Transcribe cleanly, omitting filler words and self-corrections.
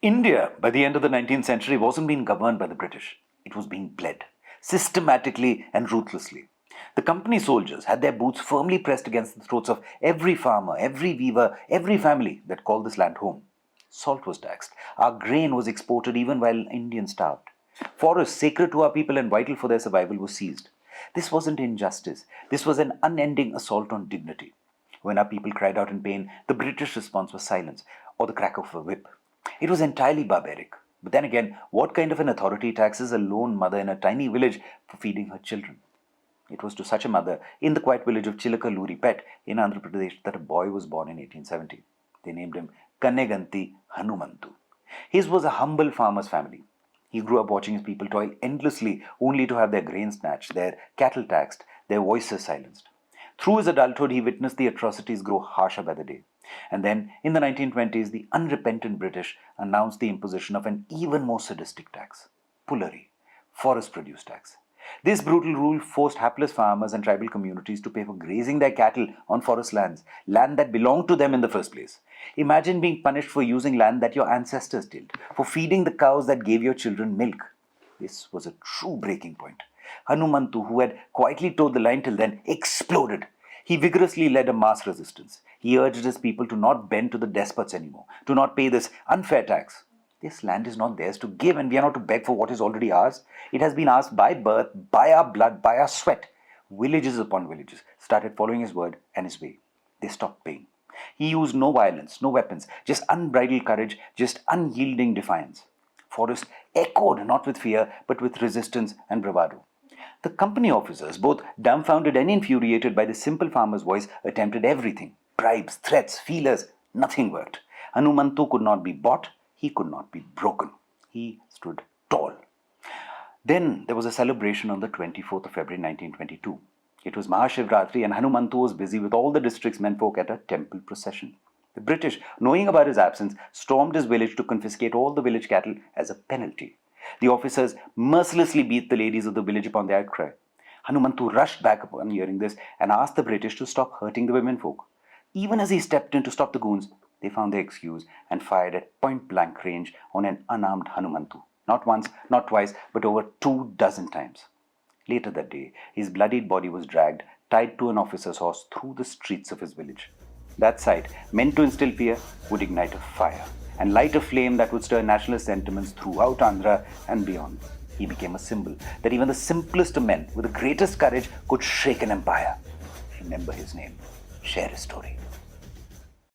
India, by the end of the 19th century, wasn't being governed by the British. It was being bled, systematically and ruthlessly. The company soldiers had their boots firmly pressed against the throats of every farmer, every weaver, every family that called this land home. Salt was taxed. Our grain was exported even while Indians starved. Forests, sacred to our people and vital for their survival, were seized. This wasn't injustice. This was an unending assault on dignity. When our people cried out in pain, the British response was silence or the crack of a whip. It was entirely barbaric. But then again, what kind of an authority taxes a lone mother in a tiny village for feeding her children? It was to such a mother in the quiet village of Chilakaluri Pet in Andhra Pradesh that a boy was born in 1870. They named him Kanneganti Hanumanthu. His was a humble farmer's family. He grew up watching his people toil endlessly only to have their grain snatched, their cattle taxed, their voices silenced. Through his adulthood, he witnessed the atrocities grow harsher by the day. And then, in the 1920s, the unrepentant British announced the imposition of an even more sadistic tax, pullery, forest produce tax. This brutal rule forced hapless farmers and tribal communities to pay for grazing their cattle on forest lands, land that belonged to them in the first place. Imagine being punished for using land that your ancestors tilled, for feeding the cows that gave your children milk. This was a true breaking point. Hanumanthu, who had quietly toed the line till then, exploded. He vigorously led a mass resistance. He urged his people to not bend to the despots anymore, to not pay this unfair tax. This land is not theirs to give, and we are not to beg for what is already ours. It has been ours by birth, by our blood, by our sweat. Villages upon villages started following his word and his way. They stopped paying. He used no violence, no weapons, just unbridled courage, just unyielding defiance. Forest echoed not with fear, but with resistance and bravado. The company officers, both dumbfounded and infuriated by the simple farmer's voice, attempted everything. Bribes, threats, feelers, nothing worked. Hanumanthu could not be bought, he could not be broken. He stood tall. Then there was a celebration on the 24th of February 1922. It was Mahashivratri and Hanumanthu was busy with all the district's menfolk at a temple procession. The British, knowing about his absence, stormed his village to confiscate all the village cattle as a penalty. The officers mercilessly beat the ladies of the village upon their outcry. Hanumanthu rushed back upon hearing this and asked the British to stop hurting the womenfolk. Even as he stepped in to stop the goons, they found their excuse and fired at point-blank range on an unarmed Hanumanthu. Not once, not twice, but over 24 times. Later that day, his bloodied body was dragged, tied to an officer's horse through the streets of his village. That sight, meant to instill fear, would ignite a fire and light a flame that would stir nationalist sentiments throughout Andhra and beyond. He became a symbol that even the simplest of men with the greatest courage could shake an empire. Remember his name. Share his story.